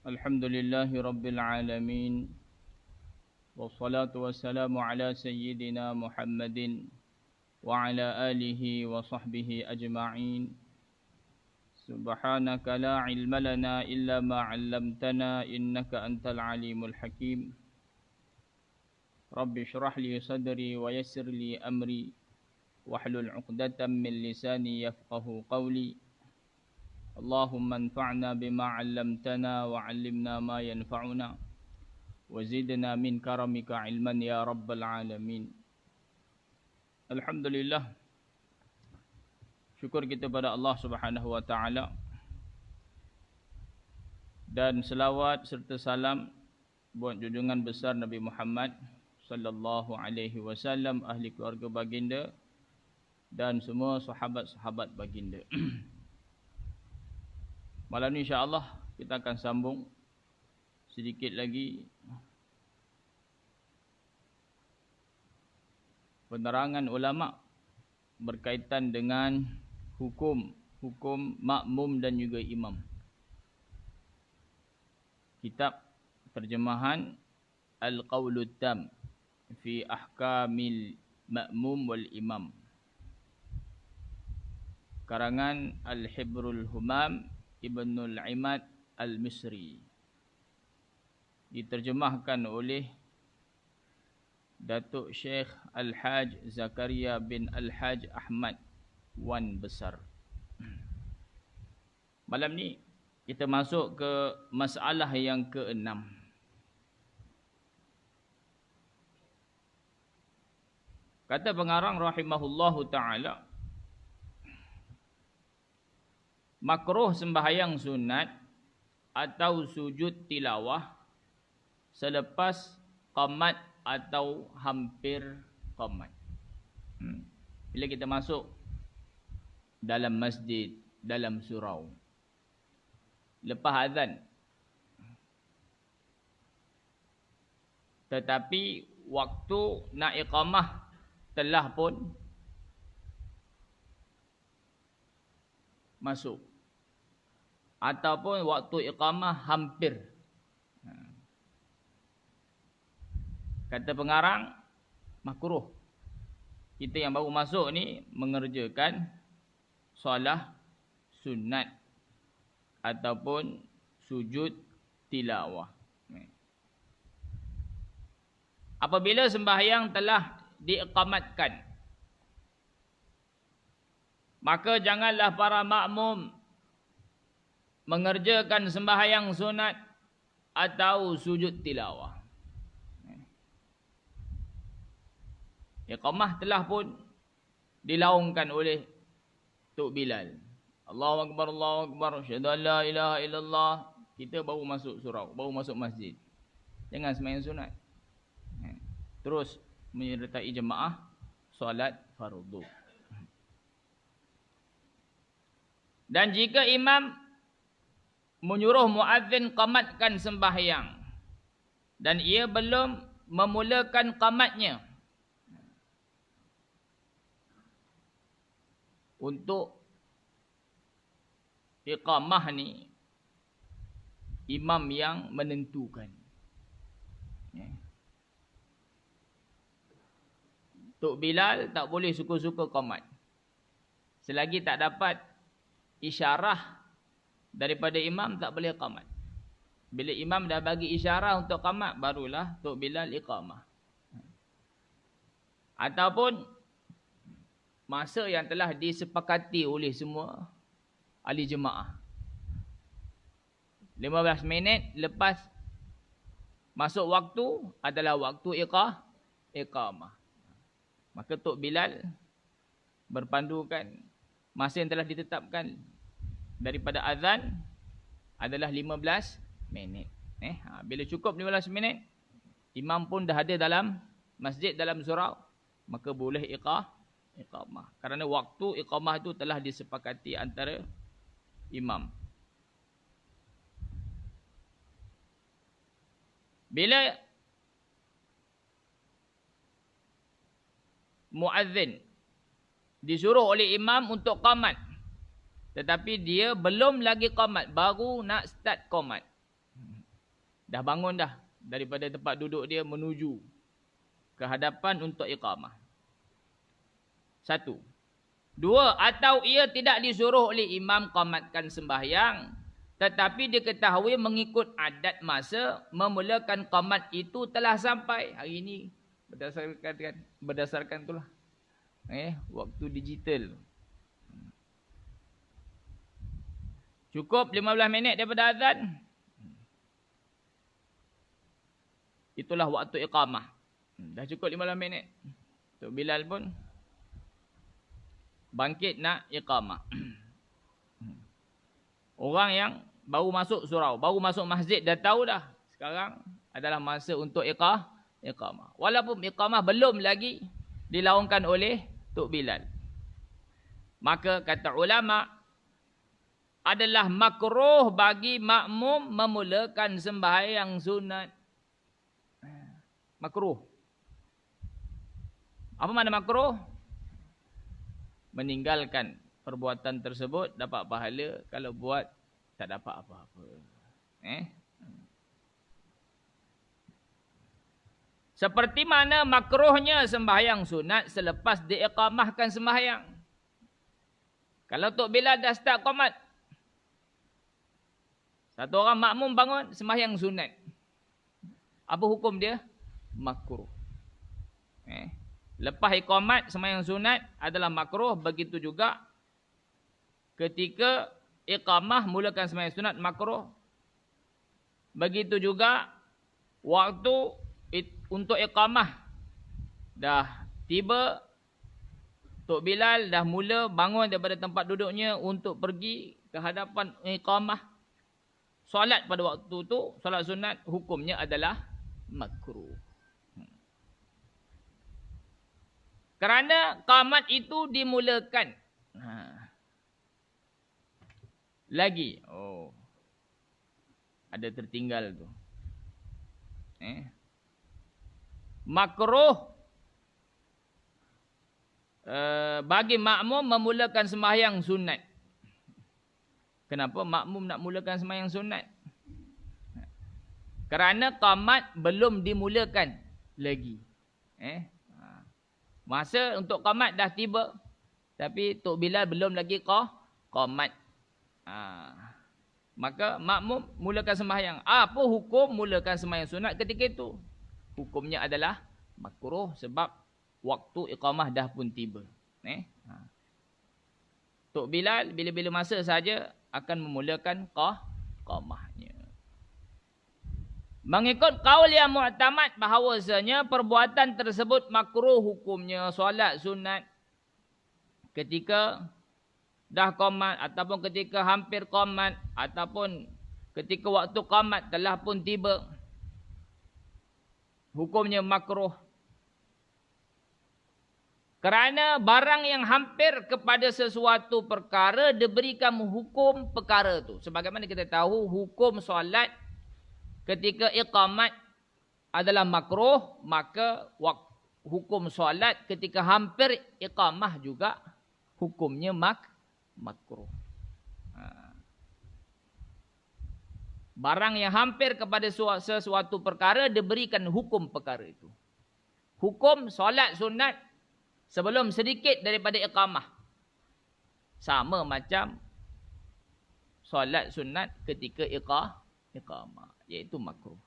Alhamdulillahi Rabbil Alamin. Wassalatu wassalamu ala Sayyidina Muhammadin wa ala alihi wa sahbihi ajma'in. Subhanaka la ilma lana illa ma 'allamtana innaka antal alimul hakim. Rabbi shrah li sadri wa yassir li amri wahlul 'uqdatam min lisani yafqahu qawli. Allahumma anfa'na bima 'allamtana wa 'allimna ma yanfa'una wa zidna min karamika 'ilman ya rabbal alamin. Alhamdulillah, syukur kita pada Allah Subhanahu wa taala, dan selawat serta salam buat junjungan besar Nabi Muhammad sallallahu alaihi wasallam, ahli keluarga baginda dan semua sahabat-sahabat baginda. Malam ni insya-Allah kita akan sambung sedikit lagi penerangan ulama berkaitan dengan hukum makmum dan juga imam. Kitab terjemahan Al-Qawlut Tam fi Ahkamil Ma'mum wal Imam, karangan Al-Hibrul Humam Ibnul Imad Al-Misri, diterjemahkan oleh Datuk Syekh Al-Haj Zakaria bin Al-Haj Ahmad Wan Besar. Malam ni kita masuk ke masalah yang ke-6. Kata pengarang rahimahullahu ta'ala, makruh sembahyang sunat atau sujud tilawah selepas qamat atau hampir qamat. Bila kita masuk dalam masjid, dalam surau, lepas azan, tetapi waktu nak iqamah telah pun masuk, ataupun waktu iqamah hampir. Kata pengarang, makruh kita yang baru masuk ni mengerjakan solat sunat ataupun sujud tilawah. Apabila sembahyang telah diiqamatkan, maka janganlah para makmum mengerjakan sembahyang sunat atau sujud tilawah. Iqamah telah pun dilaungkan oleh Tok Bilal. Allahu Akbar, Allahu Akbar, asyhadu an la ilaha illallah. Kita baru masuk surau, baru masuk masjid. Jangan sembahyang sunat. Terus menyertai jemaah solat fardu. Dan jika imam menyuruh muazzin qamatkan sembahyang dan ia belum memulakan qamatnya, untuk iqamah ni imam yang menentukan. Tok Bilal tak boleh suka-suka qamat selagi tak dapat isyarah daripada imam, tak boleh qamat. Bila imam dah bagi isyarah untuk qamat, barulah Tok Bilal iqamah. Ataupun masa yang telah disepakati oleh semua ahli jemaah, 15 minit lepas masuk waktu adalah waktu iqamah. Maka Tok Bilal berpandukan masa yang telah ditetapkan daripada azan adalah 15 minit. Bila cukup 15 minit, imam pun dah ada dalam masjid, dalam surau, maka boleh iqamah. Kerana waktu iqamah itu telah disepakati antara imam. Bila muazzin disuruh oleh imam untuk qamat, tetapi dia belum lagi qamat, baru nak start qamat, Dah bangun dah daripada tempat duduk dia menuju ke hadapan untuk iqamah. 1. 2. Atau ia tidak disuruh oleh imam qamatkan sembahyang, tetapi diketahui mengikut adat masa memulakan qamat itu telah sampai. Hari ini berdasarkan itulah. Waktu digital. Cukup 15 minit daripada azan. Itulah waktu iqamah. Dah cukup 15 minit. Tok Bilal pun bangkit nak iqamah. Orang yang baru masuk surau, baru masuk masjid dah tahu dah. Sekarang adalah masa untuk iqamah. Walaupun iqamah belum lagi dilaungkan oleh Tok Bilal. Maka kata ulama, adalah makruh bagi makmum memulakan sembahyang sunat. Makruh. Apa makna makruh? Meninggalkan perbuatan tersebut dapat pahala, kalau buat tak dapat apa-apa. Seperti mana makruhnya sembahyang sunat selepas diiqamahkan sembahyang. Kalau Tok Bilal dah start qamat, satu orang makmum bangun sembahyang sunat, apa hukum dia? Makruh. Lepas iqamat sembahyang sunat adalah makruh. Begitu juga ketika iqamah mulakan sembahyang sunat, makruh. Begitu juga waktu untuk iqamah dah tiba, Tok Bilal dah mula bangun daripada tempat duduknya untuk pergi ke hadapan iqamah. Solat pada waktu tu, solat sunat, hukumnya adalah makruh. Kerana qamat itu dimulakan. Lagi. Ada tertinggal tu. Makruh bagi makmum memulakan sembahyang sunat. Kenapa makmum nak mulakan sembahyang sunat? Kerana qamat belum dimulakan lagi. Masa untuk qamat dah tiba, tapi Tok Bilal belum lagi qamat. Maka makmum mulakan sembahyang. Apa hukum mulakan sembahyang sunat ketika itu? Hukumnya adalah makruh sebab waktu iqamah dah pun tiba. Tok Bilal bila-bila masa saja akan memulakan qamahnya. Mengikut qaul yang mu'tamad bahawasanya perbuatan tersebut makruh hukumnya, solat sunat ketika dah qamat ataupun ketika hampir qamat ataupun ketika waktu qamat telah pun tiba, hukumnya makruh. Kerana barang yang hampir kepada sesuatu perkara diberikan hukum perkara itu. Sebagaimana kita tahu hukum solat ketika iqamat adalah makruh, maka hukum solat ketika hampir iqamah juga hukumnya makruh. Barang yang hampir kepada sesuatu perkara diberikan hukum perkara itu. Hukum solat sunat sebelum sedikit daripada iqamah sama macam solat sunat ketika iqamah, iaitu makruh.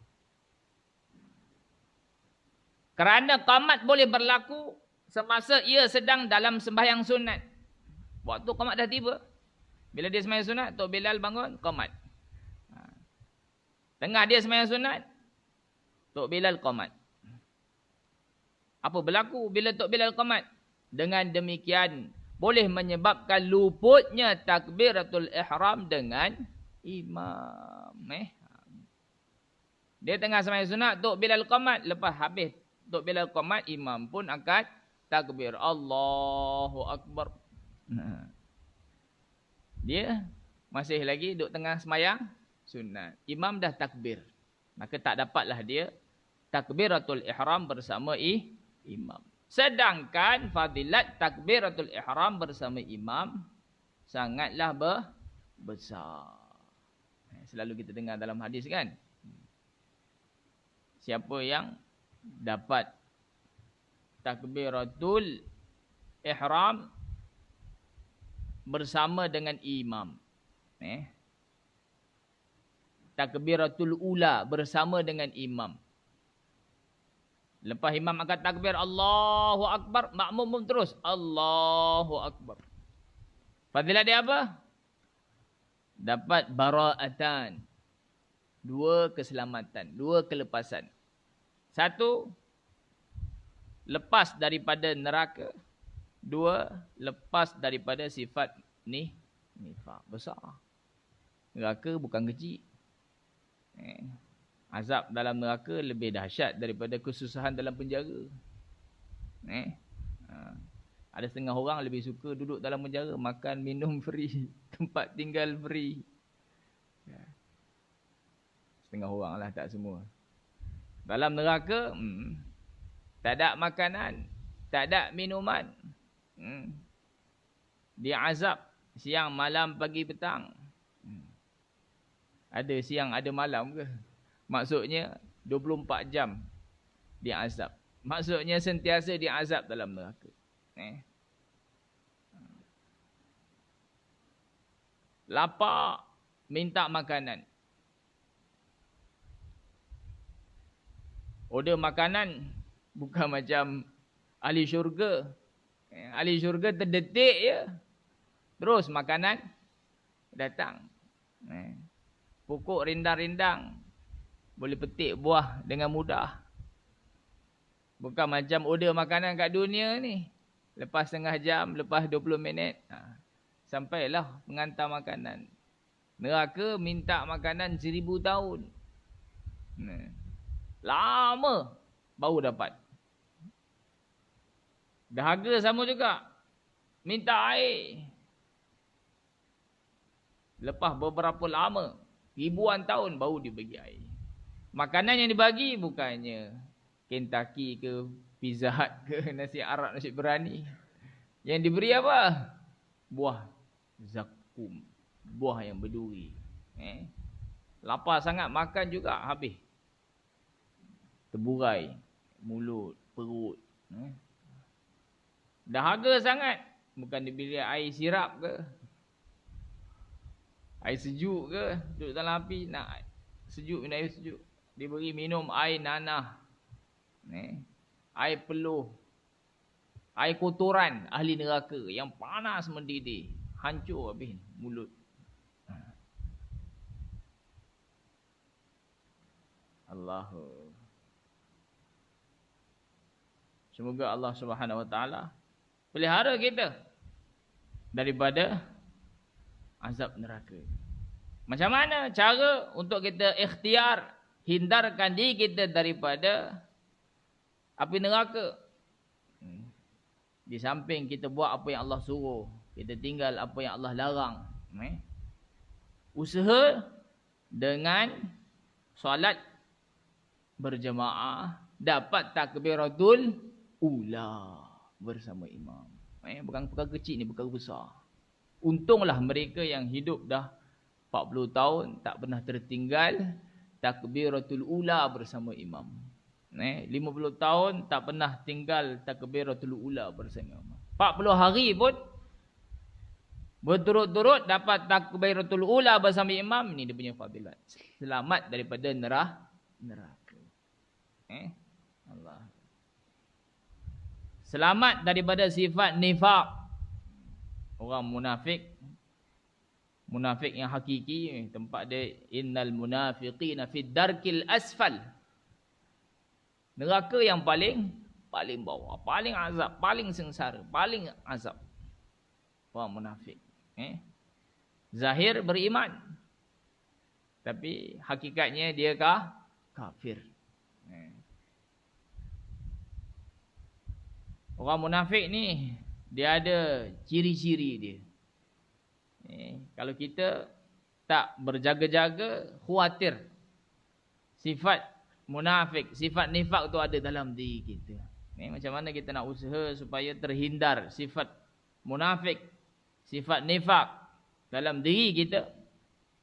Kerana qamat boleh berlaku semasa ia sedang dalam sembahyang sunat. Waktu qamat dah tiba. Bila dia sembahyang sunat, Tok Bilal bangun, qamat. Tengah dia sembahyang sunat, Tok Bilal qamat. Apa berlaku bila Tok Bilal qamat? Dengan demikian boleh menyebabkan luputnya takbiratul ihram dengan imam. Dia tengah sembahyang sunat, Tok Bilal qamat. Lepas habis Tok Bilal qamat, imam pun angkat takbir. Allahu Akbar. Dia masih lagi duduk tengah sembahyang sunat. Imam dah takbir. Maka tak dapatlah dia takbiratul ihram bersama imam. Sedangkan fadilat takbiratul ihram bersama imam sangatlah besar. Selalu kita dengar dalam hadis kan. Siapa yang dapat takbiratul ihram bersama dengan imam. Takbiratul ula bersama dengan imam. Lepas imam angkat takbir Allahu Akbar, makmum pun terus Allahu Akbar. Fadilah dia apa? Dapat bara'atan. 2 keselamatan, 2 kelepasan. 1, lepas daripada neraka. 2, lepas daripada sifat nifaq. Besar. Neraka bukan kecil. Azab dalam neraka lebih dahsyat daripada kesusahan dalam penjara. Ada setengah orang lebih suka duduk dalam penjara, makan, minum free, tempat tinggal free. Setengah orang lah, tak semua. Dalam neraka, tak ada makanan, tak ada minuman. Dia azab siang, malam, pagi, petang. Ada siang, ada malam ke? Maksudnya 24 jam dia azab. Maksudnya sentiasa dia azab dalam neraka. Lapar, minta makanan. Order makanan bukan macam ahli syurga. Ahli syurga terdetik je, terus makanan datang. Pokok rindang-rindang, boleh petik buah dengan mudah. Bukan macam order makanan kat dunia ni. Lepas setengah jam, lepas 20 minit, sampailah pengantar makanan. Neraka minta makanan 1000 tahun. Lama baru dapat. Dahaga sama juga. Minta air. Lepas beberapa lama, ribuan tahun baru dibagi air. Makanan yang dibagi bukannya Kentucky ke, Pizza Hut ke, nasi Arab, nasi berani. Yang diberi apa? Buah zakum. Buah yang berduri. Lapar sangat, makan juga habis. Terburai mulut, perut. Dahaga sangat. Bukan diberi air sirap ke, air sejuk ke, duduk dalam api nak sejuk, minum air sejuk. Diberi minum air nanah, air peluh, air kotoran ahli neraka yang panas mendidih, hancur habis mulut. Allahu. Semoga Allah Subhanahu Wa Taala pelihara kita daripada azab neraka. Macam mana cara untuk kita ikhtiar hindarkan diri kita daripada api neraka? Di samping kita buat apa yang Allah suruh, kita tinggal apa yang Allah larang. Usaha dengan solat berjemaah, dapat takbiratul ula bersama imam. Bukan perkara kecil ni, perkara besar. Untunglah mereka yang hidup dah 40 tahun tak pernah tertinggal takbiratul ula bersama imam. 50 tahun tak pernah tinggal takbiratul ula bersama imam. 40 hari pun berturut-turut dapat takbiratul ula bersama imam, ni dia punya fadilat. Selamat daripada neraka. Allah. Selamat daripada sifat nifaq. Orang munafik, munafik yang hakiki, tempat dia innal munafiqina fid darkil asfal. Neraka yang paling bawah, paling azab, paling sengsara, paling azab. Orang munafik. Zahir beriman, tapi hakikatnya dia kafir. Orang munafik ni dia ada ciri-ciri dia. Kalau kita tak berjaga-jaga, khawatir sifat munafik, sifat nifak tu ada dalam diri kita. Macam mana kita nak usaha supaya terhindar sifat munafik, sifat nifak dalam diri kita?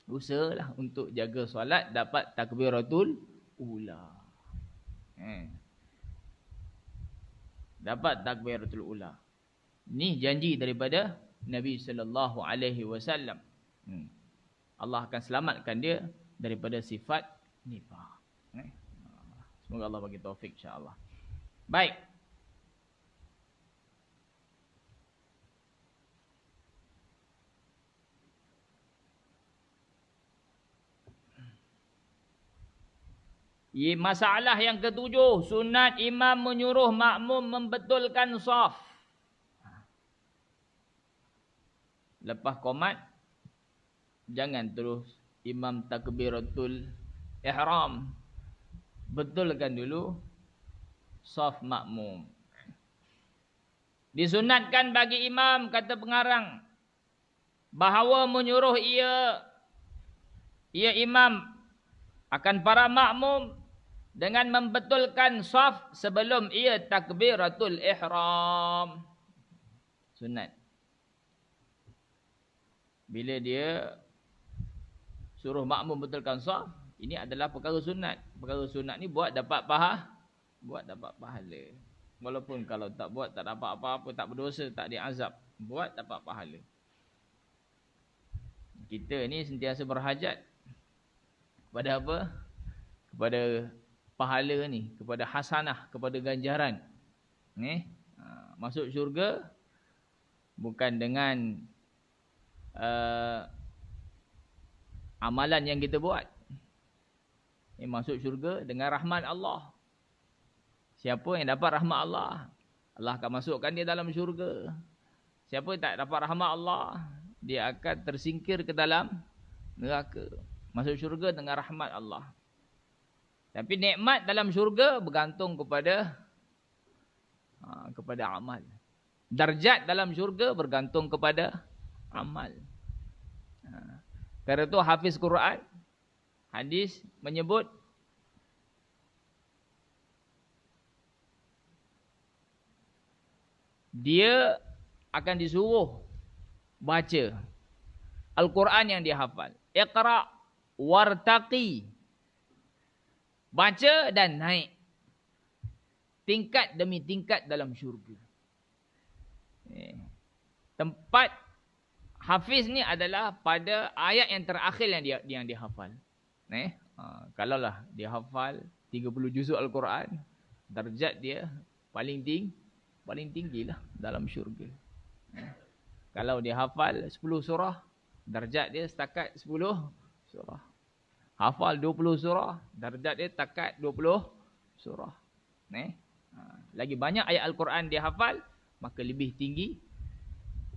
Usahalah untuk jaga solat, dapat takbiratul ula. Dapat takbiratul ula. Ni janji daripada Nabi sallallahu alaihi wasallam. Allah akan selamatkan dia daripada sifat nifaq. Semoga Allah bagi taufik insya-Allah. Baik. Masalah yang ketujuh, sunat imam menyuruh makmum membetulkan saf. Lepas qomat, jangan terus imam takbiratul ihram. Betulkan dulu saf makmum. Disunatkan bagi imam, kata pengarang, bahawa menyuruh ia imam akan para makmum dengan membetulkan saf sebelum ia takbiratul ihram. Sunat. Bila dia suruh makmum betulkan saf, ini adalah perkara sunat. Perkara sunat ni buat dapat pahala. Walaupun kalau tak buat tak dapat apa-apa, tak berdosa, tak diazab, buat dapat pahala. Kita ni sentiasa berhajat kepada apa? Kepada pahala ni, kepada hasanah, kepada ganjaran. Masuk syurga bukan dengan amalan yang kita buat. Masuk syurga dengan rahmat Allah. Siapa yang dapat rahmat Allah, Allah akan masukkan dia dalam syurga. Siapa yang tak dapat rahmat Allah, dia akan tersingkir ke dalam neraka. Masuk syurga dengan rahmat Allah. Tapi nikmat dalam syurga bergantung kepada amal. Darjat dalam syurga bergantung kepada amal. Karena itu hafiz Quran, hadis menyebut dia akan disuruh baca Al-Quran yang dia hafal. Iqra' wartaqi. Baca dan naik. Tingkat demi tingkat dalam syurga. Tempat hafiz ni adalah pada ayat yang terakhir yang dia hafal. Kalaulah dia hafal 30 juzuk Al-Quran, darjat dia paling tinggilah dalam syurga. Kalau dia hafal 10 surah, darjat dia setakat 10 surah. Hafal 20 surah, darjat dia setakat 20 surah. Lagi banyak ayat Al-Quran dia hafal, maka lebih tinggi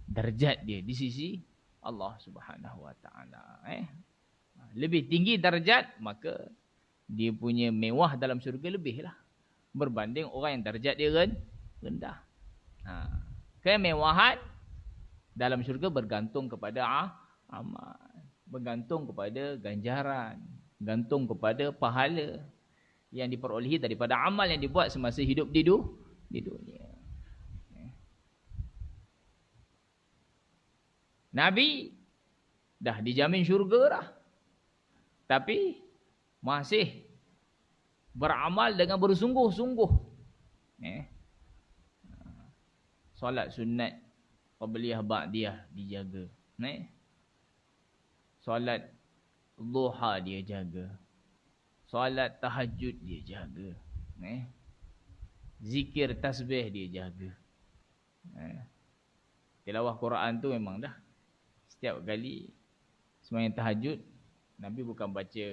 darjat dia di sisi Allah Subhanahu wa taala. Lebih tinggi darjat, maka dia punya mewah dalam syurga lebihlah berbanding orang yang darjat dia rendah. Kemewahan dalam syurga bergantung kepada amal, bergantung kepada ganjaran, gantung kepada pahala yang diperolehi daripada amal yang dibuat semasa hidup di dunia. Nabi dah dijamin syurga dah, tapi masih beramal dengan bersungguh-sungguh. Solat sunat qabliyah ba'diyah dijaga. Solat duha dia jaga. Solat tahajud dia jaga. Zikir tasbih dia jaga. Tilawah Quran tu memang dah setiap kali sembahyang tahajud, Nabi bukan baca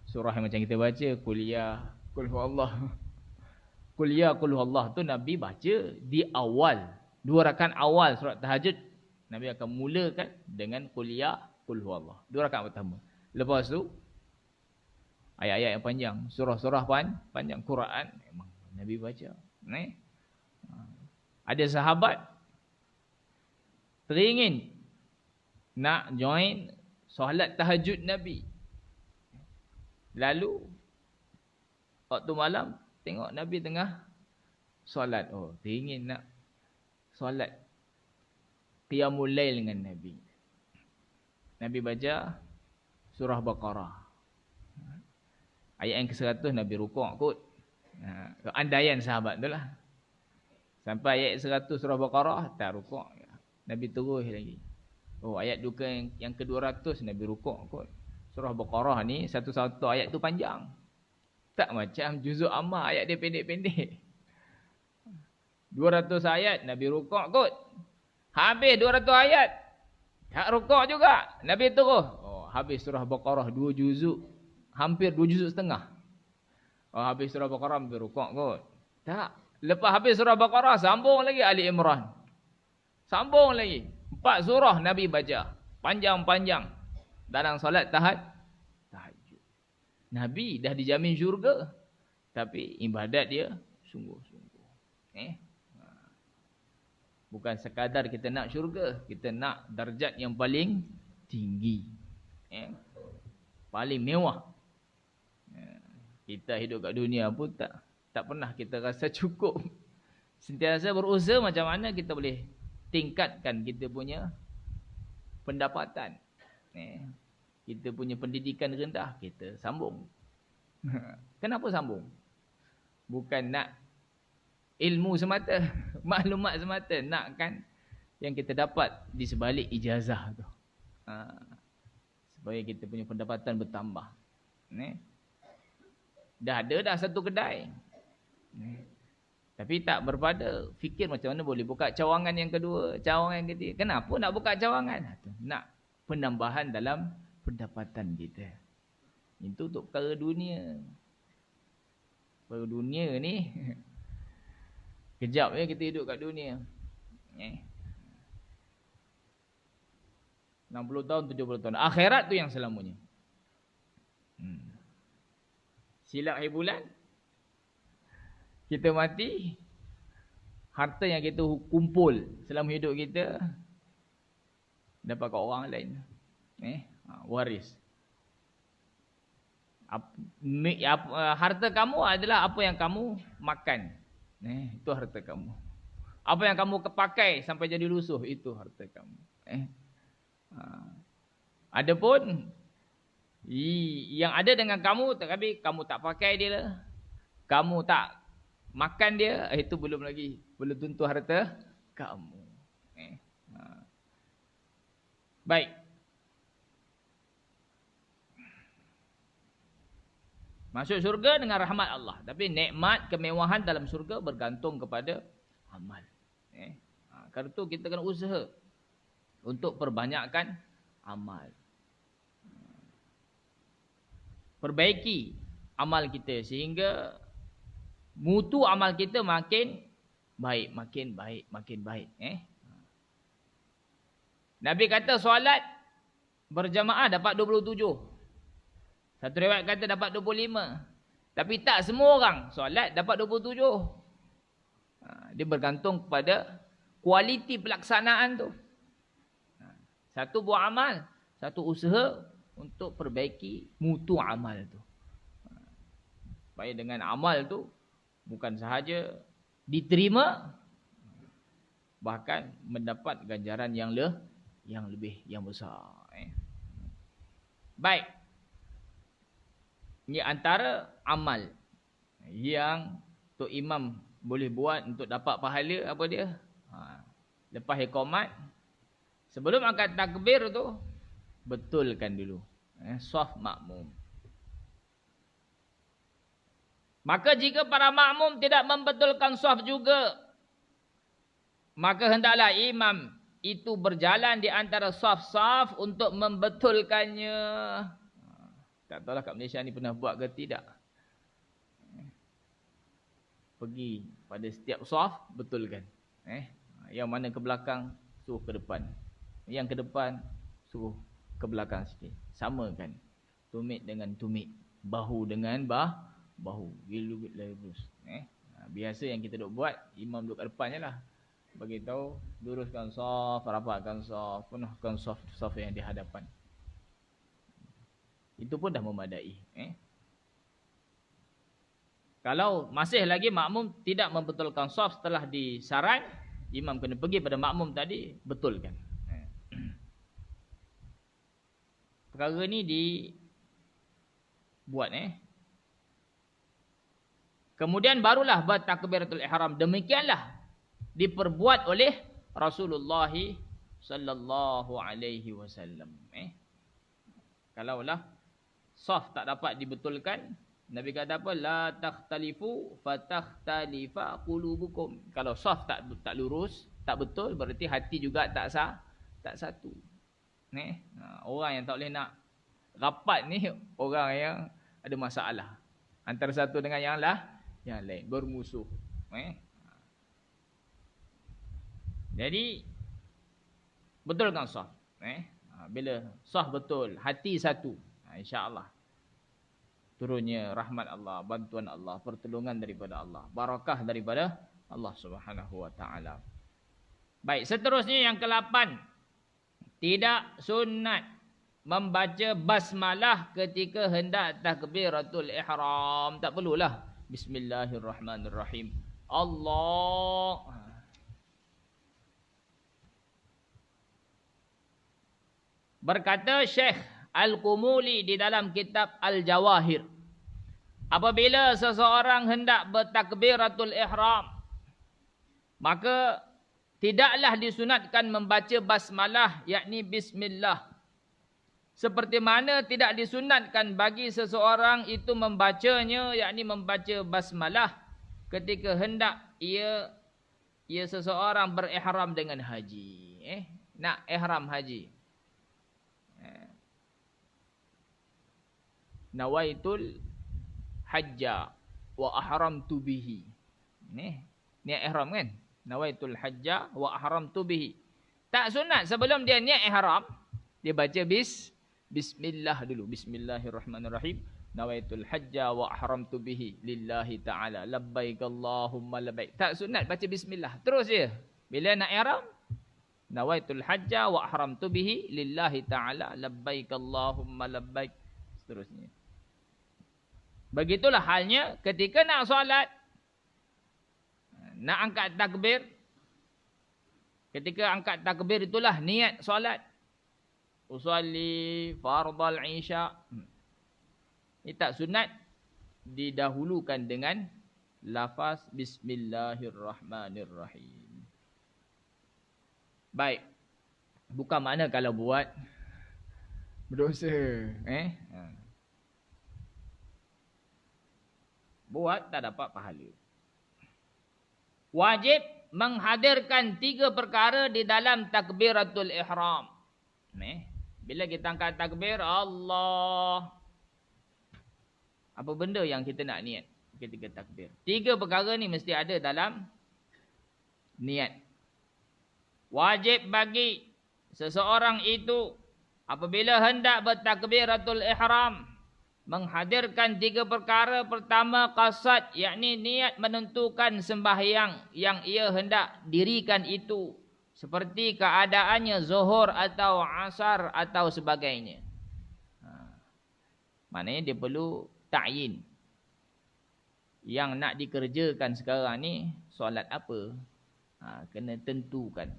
surah yang macam kita baca, kuliah, qul huwallah. Kuliah, qul huwallah tu Nabi baca di awal. 2 rakaat awal surat tahajud, Nabi akan mulakan dengan kuliah, qul huwallah. 2 rakaat pertama. Lepas tu ayat-ayat yang panjang, surah-surah panjang Quran memang Nabi baca. Ada sahabat teringin nak join solat tahajud Nabi. Lalu waktu malam tengok Nabi tengah solat. Oh, teringin nak solat qiyamul lail dengan Nabi. Nabi baca surah Baqarah. Ayat yang ke-100 Nabi rukuk kot. Andaian sahabat tu lah. Sampai ayat 100 surah Baqarah, tak rukuk. Nabi terus lagi. Oh, ayat duka yang ke-200 Nabi rukuk kot. Surah Baqarah ni satu-satu ayat tu panjang. Tak macam juzuk Ammah, ayat dia pendek-pendek. 200 ayat Nabi rukuk kot. Habis 200 ayat. Tak rukuk juga. Nabi terus. Oh, habis surah Baqarah 2 juzuk. Hampir 2 juzuk setengah. Oh, habis surah Baqarah Nabi rukuk kot. Tak. Lepas habis surah Baqarah sambung lagi Ali Imran. Sambung lagi. 4 surah Nabi baca. Panjang-panjang. Dalam solat tahajud. Nabi dah dijamin syurga. Tapi ibadat dia sungguh-sungguh. Bukan sekadar kita nak syurga. Kita nak darjat yang paling tinggi. Paling mewah. Kita hidup kat dunia pun tak pernah kita rasa cukup. Sentiasa berusaha macam mana kita boleh tingkatkan kita punya pendapatan. Kita punya pendidikan rendah, kita sambung. Kenapa sambung? Bukan nak ilmu semata, maklumat semata, nak kan yang kita dapat di sebalik ijazah tu. Supaya kita punya pendapatan bertambah. Dah ada satu kedai. Tapi tak berpada fikir macam mana boleh buka cawangan yang kedua, cawangan yang ketiga. Kenapa nak buka cawangan? Nak penambahan dalam pendapatan kita. Itu untuk perkara dunia. Perkara dunia ni kejap ya kita hidup kat dunia. 60 tahun, 70 tahun. Akhirat tu yang selamanya. Silap bulan. Kita mati, harta yang kita kumpul selama hidup kita dapat kat orang lain. Waris. Harta kamu adalah apa yang kamu makan. Itu harta kamu. Apa yang kamu pakai sampai jadi lusuh, itu harta kamu. Adapun yang ada dengan kamu, tapi kamu tak pakai dia lah. Kamu tak makan dia, itu belum tentu harta kamu. Baik. Masuk syurga dengan rahmat Allah. Tapi nikmat kemewahan dalam syurga bergantung kepada amal. Kerana itu kita kena usaha untuk perbanyakkan amal. Perbaiki amal kita sehingga mutu amal kita makin baik, makin baik. Nabi kata solat berjamaah dapat 27. Satu riwayat kata dapat 25. Tapi tak semua orang solat dapat 27. Dia bergantung kepada kualiti pelaksanaan tu. Satu buat amal, satu usaha untuk perbaiki mutu amal tu. Supaya dengan amal tu bukan sahaja diterima, bahkan mendapat ganjaran yang lebih, yang besar. Baik. Ini antara amal yang Tok Imam boleh buat untuk dapat pahala apa dia? Lepas iqamat, sebelum angkat takbir tu, betulkan dulu. Shaf makmum. Maka jika para makmum tidak membetulkan shaf juga, maka hendaklah imam itu berjalan di antara shaf-shaf untuk membetulkannya. Tak tahulah kat Malaysia ni pernah buat ke tidak. Pergi pada setiap shaf, betulkan. Yang mana ke belakang, suruh ke depan. Yang ke depan, suruh ke belakang sikit. Samakan. Tumit dengan tumit. Bahu dengan bahu. Lurus. Biasa yang kita duk buat, imam duduk kat depan je lah. Beritahu, luruskan shaf, rapatkan shaf, penuhkan shaf yang di hadapan. Itu pun dah memadai. Kalau masih lagi makmum tidak membetulkan shaf setelah disaran, imam kena pergi pada makmum tadi, betulkan. Perkara ni dibuat. Kemudian barulah bertakbiratul ihram. Demikianlah diperbuat oleh Rasulullah sallallahu alaihi wasallam. Kalaulah saf tak dapat dibetulkan, Nabi kata apa? La takhtalifu fatakhtalifa qulubukum. Kalau saf tak lurus, tak betul, berarti hati juga tak satu. Orang yang tak boleh nak rapat ni orang yang ada masalah antara satu dengan yang lain, bermusuh. Jadi betulkan saf. Bila saf betul, hati satu, insya-Allah turunnya rahmat Allah, bantuan Allah, pertolongan daripada Allah, barakah daripada Allah Subhanahu wa taala. Baik, seterusnya yang ke-8. Tidak sunat membaca basmalah ketika hendak takbiratul ihram. Tak perlulah bismillahirrahmanirrahim. Allah. Berkata Syekh Al-Qumuli di dalam kitab Al-Jawahir, apabila seseorang hendak bertakbiratul ihram, maka tidaklah disunatkan membaca basmalah, yakni bismillah. Seperti mana tidak disunatkan bagi seseorang itu membacanya, yakni membaca basmalah ketika hendak ia seseorang berihram dengan haji. Nak ihram haji. Nawaitul hajja wa ahramtu bihi. Niat ihram kan? Nawaitul hajja wa ahramtu bihi. Tak sunat sebelum dia niat ihram, dia baca bismillah dulu. Bismillahirrahmanirrahim. Nawaitul hajja wa ahramtu bihi lillahi ta'ala. Labbaik Allahumma labbaik. Tak sunat baca bismillah. Terus je. Bila nak ihram, nawaitul hajja wa ahramtu bihi lillahi ta'ala. Labbaik Allahumma labbaik. Seterusnya. Begitulah halnya ketika nak solat, nak angkat takbir. Ketika angkat takbir itulah niat solat. Usalli fardal isya. Ini tak sunat didahulukan dengan lafaz bismillahirrahmanirrahim. Baik. Bukan makna kalau buat berdosa. Buat tak dapat pahala. Wajib menghadirkan 3 perkara di dalam takbiratul ihram. Bila kita angkat takbir, Allah. Apa benda yang kita nak niat ketika takbir? 3 perkara ni mesti ada dalam niat. Wajib bagi seseorang itu apabila hendak bertakbiratul ihram, menghadirkan 3 perkara. Pertama, qasad, yakni niat menentukan sembahyang yang ia hendak dirikan itu, seperti keadaannya zuhur atau asar atau sebagainya. Maknanya dia perlu ta'yin. Yang nak dikerjakan sekarang ni solat apa? Kena tentukan.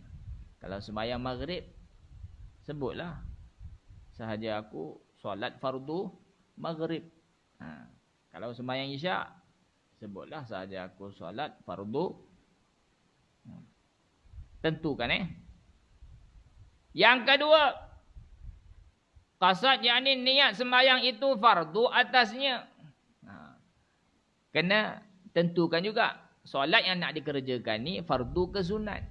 Kalau sembahyang maghrib, sebutlah sahaja aku solat fardu maghrib. Kalau sembahyang isyak, sebutlah sahaja aku solat fardu. Tentukan. Yang kedua, qasad, yakni niat sembahyang itu fardu atasnya. Kena tentukan juga. Solat yang nak dikerjakan ni fardu ke sunat.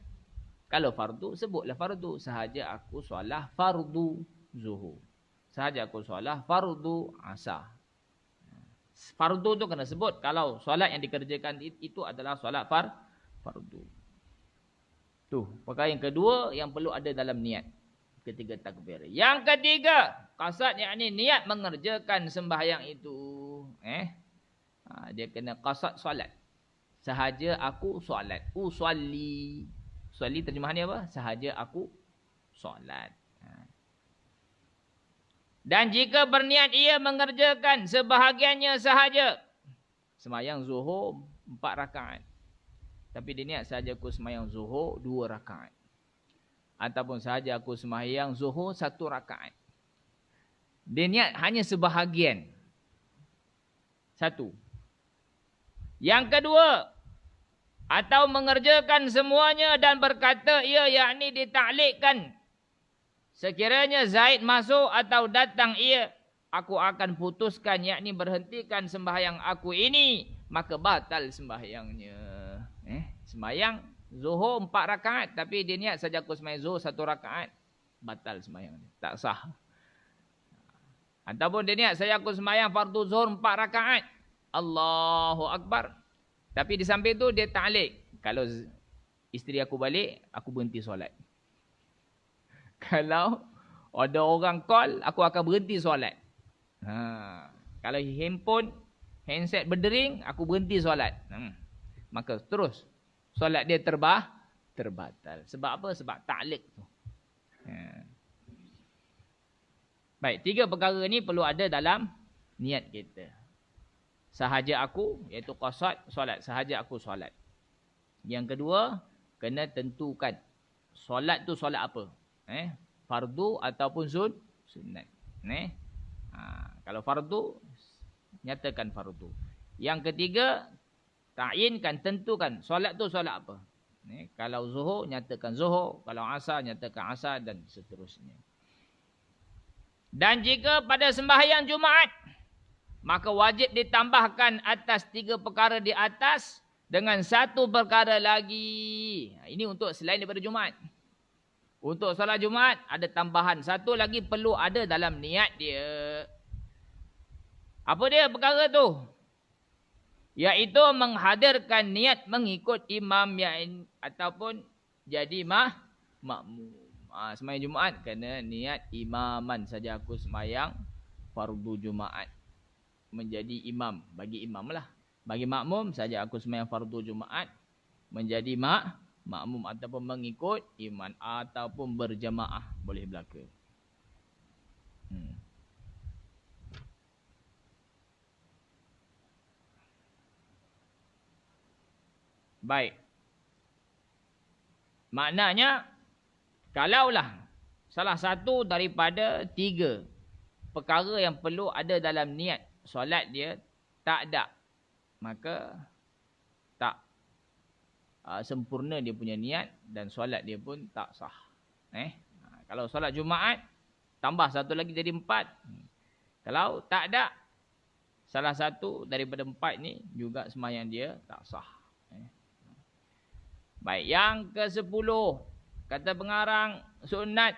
Kalau fardu, sebutlah fardu. Sahaja aku solat fardu zuhur. Sahaja aku solat fardu asar. Fardu tu kena sebut. Kalau solat yang dikerjakan itu adalah solat fardu. Tu, perkara yang kedua yang perlu ada dalam niat ketika takbir. Yang ketiga, qasad, yakni niat mengerjakan sembahyang itu. Dia kena qasad solat. Sahaja aku solat. Usalli. Usalli terjemahannya apa? Sahaja aku solat. Dan jika berniat ia mengerjakan sebahagiannya sahaja. Sembahyang zuhur 4 rakaat. Tapi dia niat sahaja aku sembahyang zuhur 2 rakaat. Ataupun sahaja aku sembahyang zuhur 1 rakaat. Dia niat hanya sebahagian. 1. Yang kedua, atau mengerjakan semuanya dan berkata ia, yakni ditaklikkan. Sekiranya Zaid masuk atau datang ia, aku akan putuskan, yakni berhentikan sembahyang aku ini, maka batal sembahyangnya. Sembahyang Zuhur 4 rakaat, tapi dia niat saja aku sembahyang Zuhur 1 rakaat, batal sembahyang dia, tak sah. Ataupun dia niat saya aku sembahyang fardu Zuhur 4 rakaat, Allahu Akbar, tapi di samping tu dia taklik, kalau isteri aku balik, aku berhenti solat. Kalau ada orang call, aku akan berhenti solat. Kalau handset berdering, aku berhenti solat. Maka terus solat dia terbatal. Sebab apa? Sebab taklik tu. Baik, 3 perkara ni perlu ada dalam niat kita. Sahaja aku, iaitu qasad solat, sahaja aku solat. Yang kedua, kena tentukan solat tu solat apa? Fardu ataupun sunat. Kalau fardu, nyatakan fardu. Yang ketiga, ta'yinkan, tentukan solat tu solat apa. Kalau zuhur, nyatakan zuhur. Kalau asar, nyatakan asar, dan seterusnya. Dan jika pada sembahyang Jumaat, maka wajib ditambahkan atas 3 perkara di atas dengan 1 perkara lagi. Ini untuk selain daripada Jumaat. Untuk solat Jumaat ada tambahan 1 lagi perlu ada dalam niat dia. Apa dia perkara tu? Iaitu menghadirkan niat mengikut imam ataupun jadi makmum. Sembahyang Jumaat kena niat imaman saja aku sembahyang fardu Jumaat. Menjadi imam, bagi imam lah. Bagi makmum saja aku sembahyang fardu Jumaat, menjadi makmum ataupun mengikut imam ataupun berjamaah boleh belaka. Baik. Maknanya, kalaulah salah satu daripada 3 perkara yang perlu ada dalam niat solat dia tak ada, maka tak sempurna dia punya niat dan solat dia pun tak sah. Kalau solat Jumaat tambah 1 lagi jadi 4. Kalau tak ada salah satu daripada 4 ni, juga sembahyang dia tak sah. Baik, yang ke-10, kata pengarang, sunat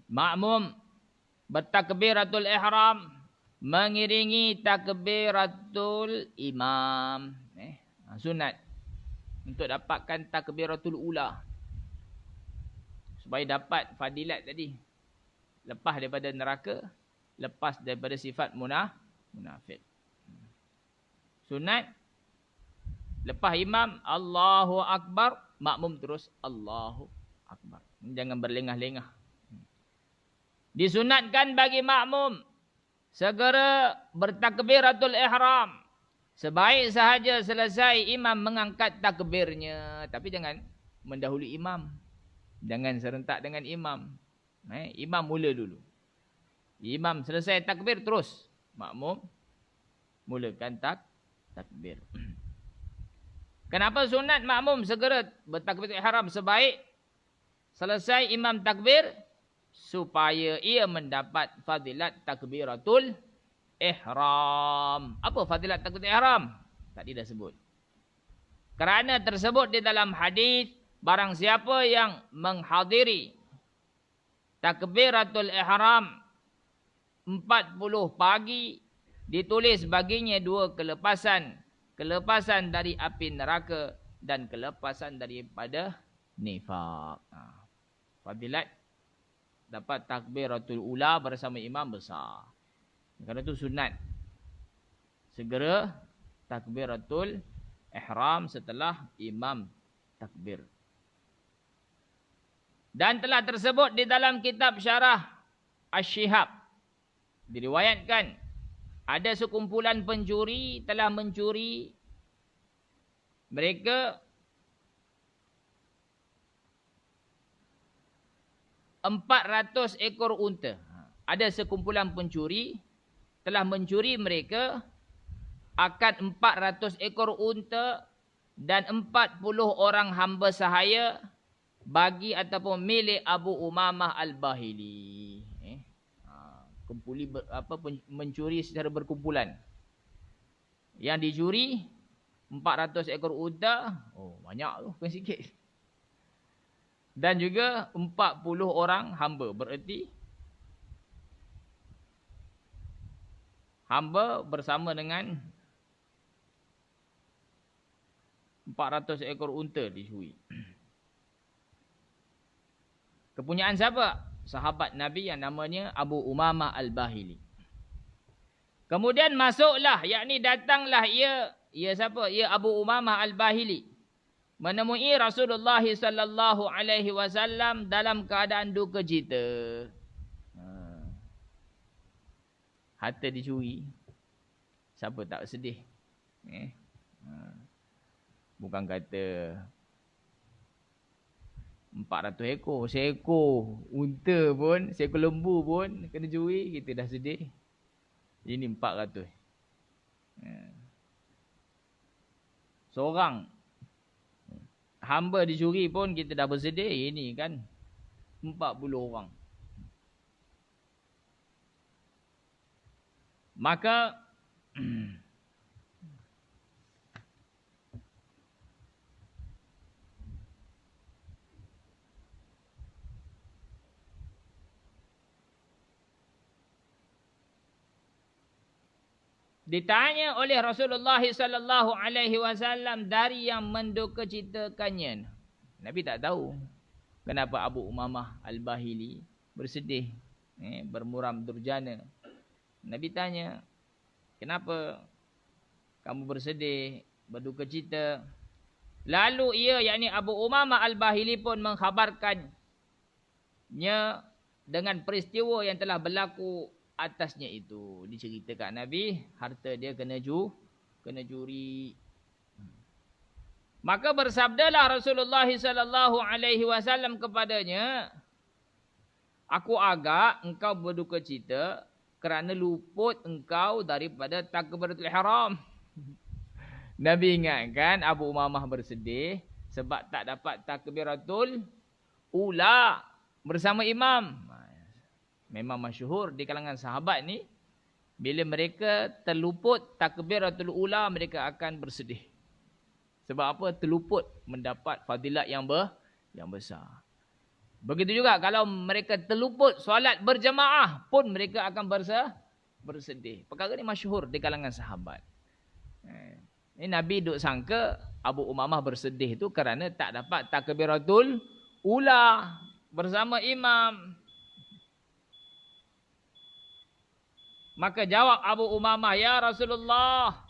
makmum bertakbiratul ihram mengiringi takbiratul imam. Sunat untuk dapatkan takbiratul ula, supaya dapat fadilat tadi, lepas daripada neraka, lepas daripada sifat munafik. Sunat lepas imam Allahu Akbar, makmum terus Allahu Akbar, jangan berlengah-lengah. Disunatkan bagi makmum segera bertakbiratul ihram sebaik sahaja selesai imam mengangkat takbirnya. Tapi jangan mendahului imam, jangan serentak dengan imam. Imam mula dulu, imam selesai takbir, terus makmum mulakan takbir. Kenapa sunat makmum segera bertakbiratul ihram sebaik selesai imam takbir? Supaya ia mendapat fadilat takbiratul ihram. Apa fadilat takbiratul ihram? Tadi dah sebut. Kerana tersebut di dalam hadis, barang siapa yang menghadiri takbiratul ihram 40 pagi, ditulis baginya 2 kelepasan. Kelepasan dari api neraka dan kelepasan daripada nifak. Fadilat dapat takbiratul ula bersama imam besar. Kerana itu sunat segera takbiratul ihram setelah imam takbir. Dan telah tersebut di dalam kitab Syarah Asy-Syihab, diriwayatkan ada sekumpulan pencuri telah mencuri mereka 400 ekor unta. Ada sekumpulan pencuri telah mencuri mereka akan 400 ekor unta dan 40 orang hamba sahaya bagi ataupun milik Abu Umamah Al-Bahili. Kumpuli mencuri secara berkumpulan. Yang dicuri 400 ekor unta, oh banyak tu, bukan sikit. Dan juga 40 orang hamba, bererti hamba bersama dengan 400 ekor unta dicuri. Kepunyaan siapa? Sahabat Nabi yang namanya Abu Umamah Al-Bahili. Kemudian masuklah, yakni datanglah ia siapa? Ia Abu Umamah Al-Bahili menemui Rasulullah sallallahu alaihi wasallam dalam keadaan duka cita. Harta dicuri. Siapa tak sedih? Bukan kata 400 ekor, seekor unta pun, seekor lembu pun kena curi, kita dah sedih. Ini 400. Seorang hamba dicuri pun kita dah bersedih. Ini kan 40 orang. Maka ditanya oleh Rasulullah sallallahu alaihi wasallam dari yang mendukacitakannya. Nabi tak tahu kenapa Abu Umamah Al-Bahili bersedih, bermuram durjana. Nabi tanya, kenapa kamu bersedih, berdukacita? Lalu ia, yakni Abu Umamah Al-Bahili pun mengkhabarkannya dengan peristiwa yang telah berlaku atasnya itu. Diceritakan Nabi, harta dia kena curi. Maka bersabdalah Rasulullah sallallahu alaihi wasallam kepadanya, aku agak engkau berdukacita kerana luput engkau daripada takbiratul ihram. Nabi ingatkan Abu Umamah bersedih sebab tak dapat takbiratul ula bersama imam. Memang masyhur di kalangan sahabat ni, bila mereka terluput takbiratul ula, mereka akan bersedih. Sebab apa? Terluput mendapat fadilat yang besar. Begitu juga kalau mereka terluput solat berjemaah pun mereka akan bersedih. Perkara ni masyhur di kalangan sahabat. Ini Nabi duk sangka Abu Umamah bersedih tu kerana tak dapat takbiratul ula bersama imam. Maka jawab Abu Umamah, ya Rasulullah,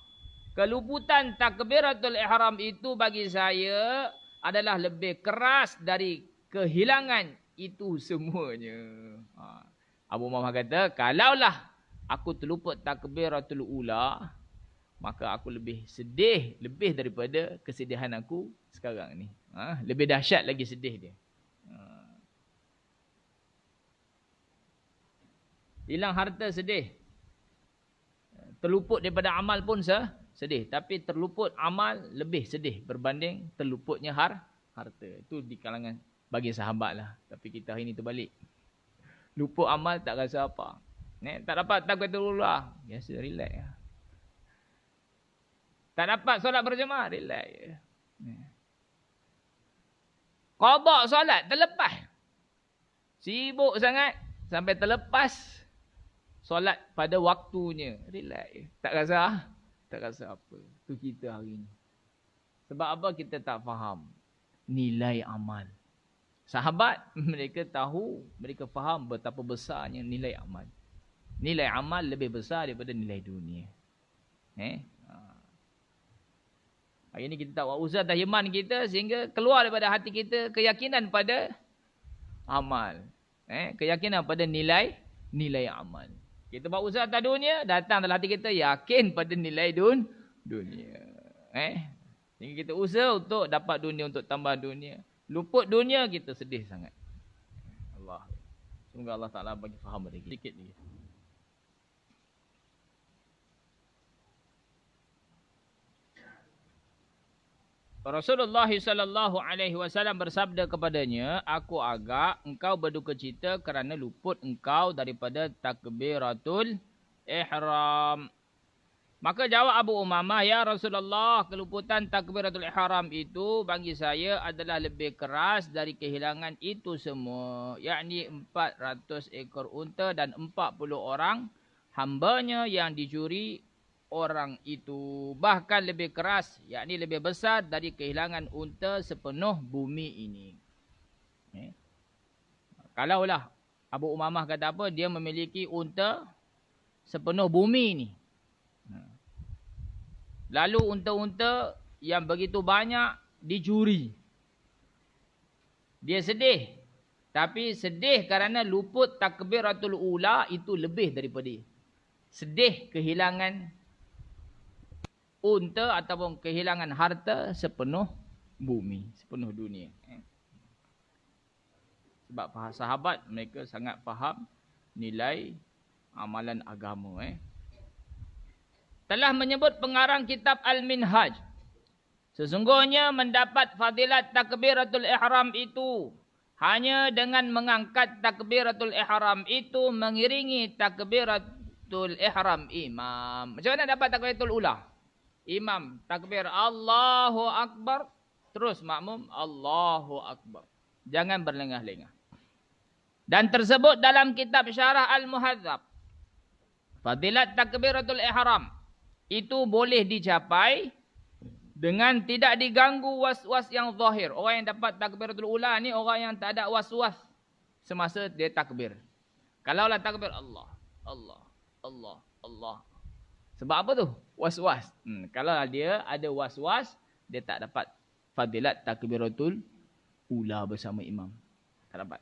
keluputan takbiratul ihram itu bagi saya adalah lebih keras dari kehilangan itu semuanya. Abu Umamah kata, kalaulah aku terluput takbiratul ula, maka aku lebih sedih, lebih daripada kesedihan aku sekarang ni. Lebih dahsyat lagi sedih dia. Hilang harta sedih. Terluput daripada amal pun sedih. Tapi terluput amal lebih sedih berbanding terluputnya harta. Itu di kalangan bagi sahabat lah. Tapi kita hari ni terbalik. Luput amal tak rasa apa. Tak dapat takbiratul ula, biasa, relax lah. Tak dapat solat berjemaah, relax je. Qada solat terlepas. Sibuk sangat sampai terlepas solat pada waktunya. Relax. Tak rasa apa. Tu kita hari ni. Sebab apa? Kita tak faham nilai amal. Sahabat, mereka tahu, mereka faham betapa besarnya nilai amal. Nilai amal lebih besar daripada nilai dunia. Hari ni kita tak buat usaha atas iman kita sehingga keluar daripada hati kita keyakinan pada amal. Keyakinan pada nilai amal. Kita buat usaha atas dunia, datang dalam hati kita yakin pada nilai dunia. Sehingga kita usaha untuk dapat dunia, untuk tambah dunia. Luput dunia, kita sedih sangat. Allah. Semoga Allah Ta'ala bagi faham sedikit lagi. Rasulullah sallallahu alaihi wasallam bersabda kepadanya, aku agak engkau berduka cita kerana luput engkau daripada takbiratul ihram. Maka jawab Abu Umamah, ya Rasulullah, keluputan takbiratul ihram itu bagi saya adalah lebih keras dari kehilangan itu semua, yakni 400 ekor unta dan 40 orang hambanya yang dicuri orang itu. Bahkan lebih keras, yakni lebih besar dari kehilangan unta sepenuh bumi ini. Kalaulah Abu Umamah kata apa, dia memiliki unta sepenuh bumi ini. Lalu unta-unta yang begitu banyak dicuri. Dia sedih. Tapi sedih kerana luput takbiratul ula itu lebih daripada dia. Sedih kehilangan unta ataupun kehilangan harta sepenuh bumi, sepenuh dunia. Sebab sahabat mereka sangat faham nilai amalan agama. Telah menyebut pengarang kitab Al-Minhaj, sesungguhnya mendapat fadilat takbiratul ihram itu hanya dengan mengangkat takbiratul ihram itu mengiringi takbiratul ihram imam. Macam mana dapat takbiratul ula? Imam takbir Allahu Akbar, terus makmum Allahu Akbar. Jangan berlengah-lengah. Dan tersebut dalam kitab Syarah Al-Muhadzab. Fadilat takbiratul ihram itu boleh dicapai dengan tidak diganggu was-was yang zahir. Orang yang dapat takbiratul ula ni orang yang tak ada was-was semasa dia takbir. Kalaulah takbir Allah, Allah, Allah, Allah. Sebab apa tu? Was-was. Kalau dia ada was-was, dia tak dapat fadilat takbiratul ula bersama imam. Tak dapat.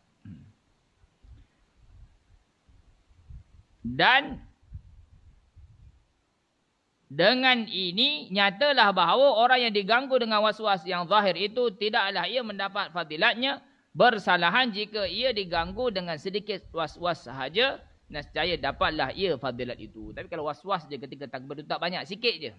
Dan dengan ini nyatalah bahawa orang yang diganggu dengan was-was yang zahir itu tidaklah ia mendapat fadilatnya, bersalahan jika ia diganggu dengan sedikit was-was sahaja, nescaya dapatlah ia fadilat itu. Tapi kalau was-was je ketika takbir itu tak banyak, sikit je.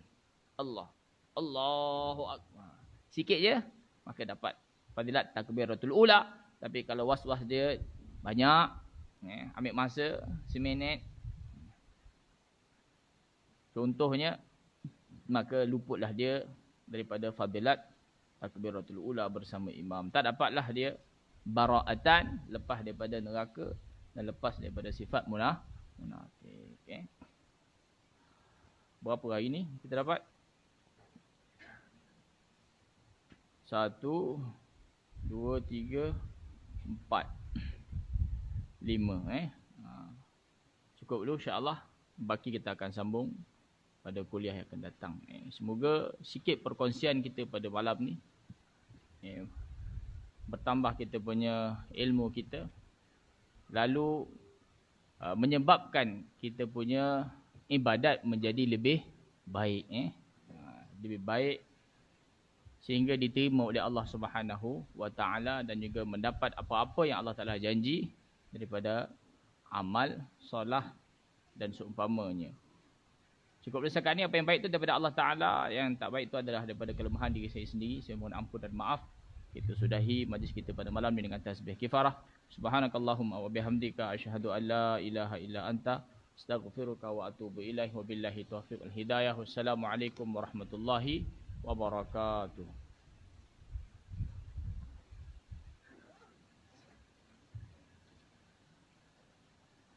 Allah, Allahu Akbar. Sikit je, maka dapat fadilat takbiratul ula. Tapi kalau was-was dia banyak, ambil masa seminit, contohnya, maka luputlah dia daripada fadilat takbiratul ula bersama imam. Tak dapatlah dia bara'atan, lepas daripada neraka dan lepas daripada sifat munafik. Okay. Berapa hari ni kita dapat? 1, 2, 3, 4, 5. Cukup dulu, insya-Allah. Baki kita akan sambung pada kuliah yang akan datang. Semoga sikit perkongsian kita pada malam ni bertambah kita punya ilmu kita, lalu menyebabkan kita punya ibadat menjadi lebih baik, lebih baik sehingga diterima oleh Allah Subhanahu wa taala dan juga mendapat apa-apa yang Allah Taala janji daripada amal solah dan seumpamanya. Cukup setakat ni. Apa yang baik itu daripada Allah Ta'ala, yang tak baik itu adalah daripada kelemahan diri saya sendiri. Saya mohon ampun dan maaf. Kita sudahi majlis kita pada malam ini dengan tasbih kifarah. Subhanakallahumma wa bihamdika asyhadu an la ilaha illa anta astaghfiruka wa atubu ilaih wa billahi taufiq wal hidayah. Wassalamualaikum warahmatullahi wabarakatuh.